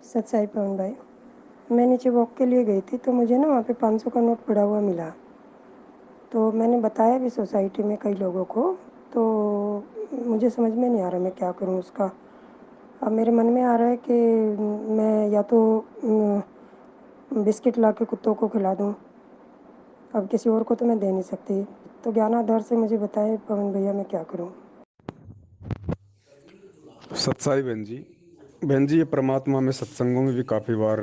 सत साई पवन भाई, मैं नीचे वॉक के लिए गई थी तो मुझे ना वहाँ पे 500 का नोट पड़ा हुआ मिला। तो मैंने बताया भी सोसाइटी में कई लोगों को। तो मुझे समझ में नहीं आ रहा मैं क्या करूँ उसका। अब मेरे मन में आ रहा है कि मैं या तो बिस्किट ला के कुत्तों को खिला दूँ। अब किसी और को तो मैं दे नहीं सकती। तो ज्ञानाधार से मुझे बताएं पवन भैया, मैं क्या करूँ। सत्साई बहन जी ये परमात्मा में सत्संगों में भी काफ़ी बार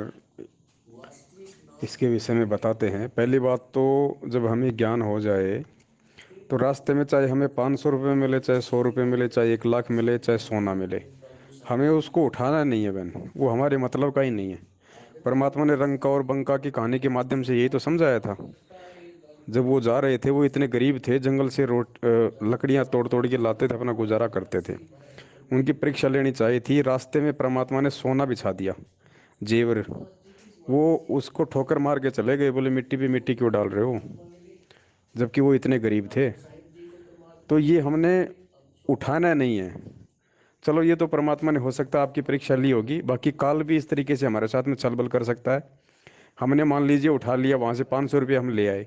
इसके विषय में बताते हैं। पहली बात तो जब हमें ज्ञान हो जाए तो रास्ते में चाहे हमें 500 रुपये मिले, चाहे 100 रुपये मिले, चाहे 1 लाख मिले, चाहे सोना मिले, हमें उसको उठाना नहीं है बहन। वो हमारे मतलब का ही नहीं है। परमात्मा ने रंका और बंका की कहानी के माध्यम से यही तो समझाया था। जब वो जा रहे थे, वो इतने गरीब थे, जंगल से लकड़ियाँ तोड़ तोड़ के लाते थे, अपना गुजारा करते थे। उनकी परीक्षा लेनी चाहिए थी। रास्ते में परमात्मा ने सोना बिछा दिया, जेवर। वो उसको ठोकर मार के चले गए, बोले मिट्टी पे मिट्टी क्यों डाल रहे हो, जबकि वो इतने गरीब थे। तो ये हमने उठाना नहीं है। चलो ये तो परमात्मा ने हो सकता है आपकी परीक्षा ली होगी, बाकी काल भी इस तरीके से हमारे साथ में छल बल कर सकता है। हमने मान लीजिए उठा लिया, वहाँ से 500 रुपये हम ले आए।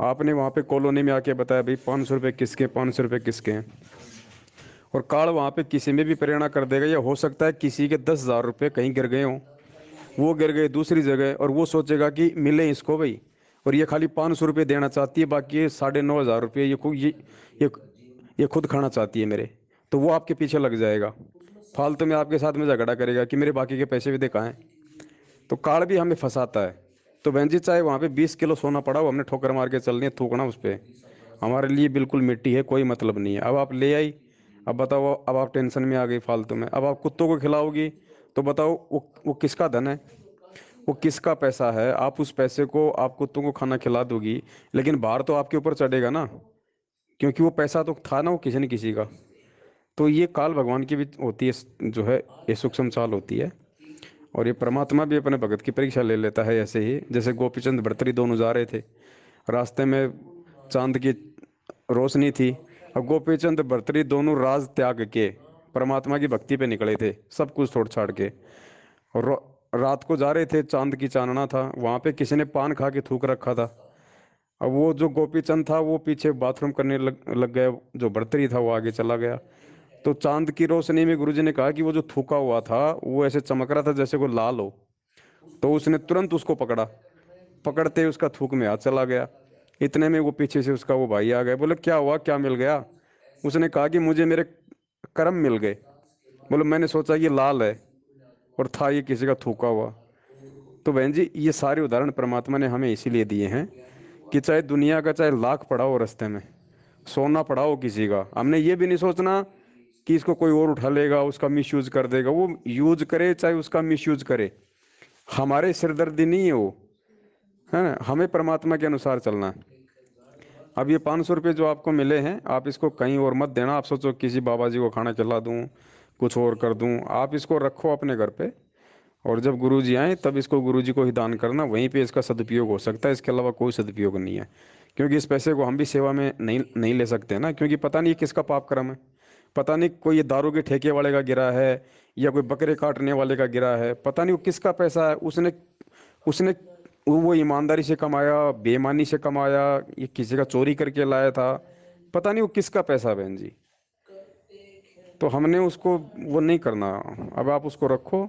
आपने वहाँ पे कॉलोनी में आके बताया भाई 500 रुपये किसके, 500 रुपये किसके हैं। और काल वहाँ पे किसी में भी प्रेरणा कर देगा, या हो सकता है किसी के 10,000 रुपये कहीं गिर गए हों, वो गिर गए दूसरी जगह, और वो सोचेगा कि मिले इसको भाई, और ये खाली 500 रुपये देना चाहती है, बाकी ये 9,500 रुपये ये ये खुद खाना चाहती है मेरे। तो वो आपके पीछे लग जाएगा, फालतू में आपके साथ में झगड़ा करेगा कि मेरे बाकी के पैसे भी दे कहाँ हैं। तो कार्ड भी हमें फंसाता है। तो बहन जी चाहे वहाँ पे 20 किलो सोना पड़ा हो, हमने ठोकर मार के चलनी है, थूकना उस पर हमारे लिए बिल्कुल मिट्टी है, कोई मतलब नहीं है। अब आप ले आई, अब बताओ, अब आप टेंशन में आ गई फालतू में। अब आप कुत्तों को खिलाओगी तो बताओ वो किसका धन है, वो किसका पैसा है। आप उस पैसे को आप कुत्तों को खाना खिला दोगी, लेकिन भार तो आपके ऊपर चढ़ेगा ना, क्योंकि वो पैसा तो था ना वो किसी न किसी का। तो ये काल भगवान की भी होती है, जो है ये सूक्ष्म चाल होती है। और ये परमात्मा भी अपने भगत की परीक्षा ले लेता है, ऐसे ही जैसे गोपीचंद भर्तरी दोनों जा रहे थे, रास्ते में चांद की रोशनी थी। अब गोपीचंद भर्तरी दोनों राज त्याग के परमात्मा की भक्ति पे निकले थे, सब कुछ छोड़ छाड़ के। और रात को जा रहे थे, चांद की चानना था, वहाँ पे किसी ने पान खा के थूक रखा था। अब वो जो गोपीचंद था वो पीछे बाथरूम करने लग गया, जो भर्तरी था वो आगे चला गया। तो चांद की रोशनी में गुरुजी ने कहा कि वो जो थूका हुआ था वो ऐसे चमक रहा था जैसे कोई लाल हो। तो उसने तुरंत उसको पकड़ा, पकड़ते ही उसका थूक में हाथ चला गया। इतने में वो पीछे से उसका वो भाई आ गए, बोले क्या हुआ, क्या मिल गया। उसने कहा कि मुझे मेरे कर्म मिल गए। बोले मैंने सोचा ये लाल है, और था ये किसी का थूका हुआ। तो बहन जी ये सारे उदाहरण परमात्मा ने हमें इसीलिए दिए हैं कि चाहे दुनिया का चाहे लाख पड़ा हो रास्ते में, सोना पड़ा हो किसी का, हमने ये भी नहीं सोचना कि इसको कोई और उठा लेगा, उसका मिसयूज कर देगा। वो यूज करे चाहे उसका मिसयूज करे, हमारे सिरदर्दी नहीं है वो, है ना। हमें परमात्मा के अनुसार चलना है। अब ये 500 रुपये जो आपको मिले हैं, आप इसको कहीं और मत देना। आप सोचो किसी बाबा जी को खाना खिला दूं, कुछ और कर दूं, आप इसको रखो अपने घर पे। और जब गुरुजी आए तब इसको गुरुजी को ही दान करना, वहीं पे इसका सदुपयोग हो सकता है, इसके अलावा कोई सदुपयोग नहीं है। क्योंकि इस पैसे को हम भी सेवा में नहीं नहीं ले सकते ना, क्योंकि पता नहीं किसका पाप कर्म है। पता नहीं कोई ये दारू के ठेके वाले का गिरा है, या कोई बकरे काटने वाले का गिरा है, पता नहीं वो किसका पैसा है। उसने उसने वो ईमानदारी से कमाया, बेईमानी से कमाया, ये किसी का चोरी करके लाया था, पता नहीं वो किसका पैसा है बहन जी। तो हमने उसको वो नहीं करना। अब आप उसको रखो,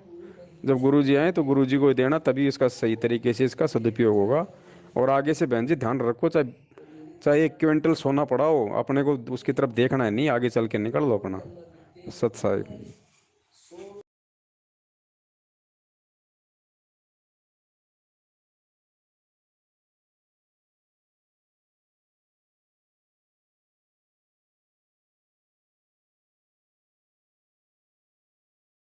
जब गुरुजी आए तो गुरुजी को ही देना, तभी इसका सही तरीके से इसका सदुपयोग होगा। और आगे से बहन जी ध्यान रखो, चाहे चाहे 1 क्विंटल सोना पड़ा हो, अपने को उसकी तरफ देखना है नहीं, आगे चल के निकल लो अपना। सत साहिब।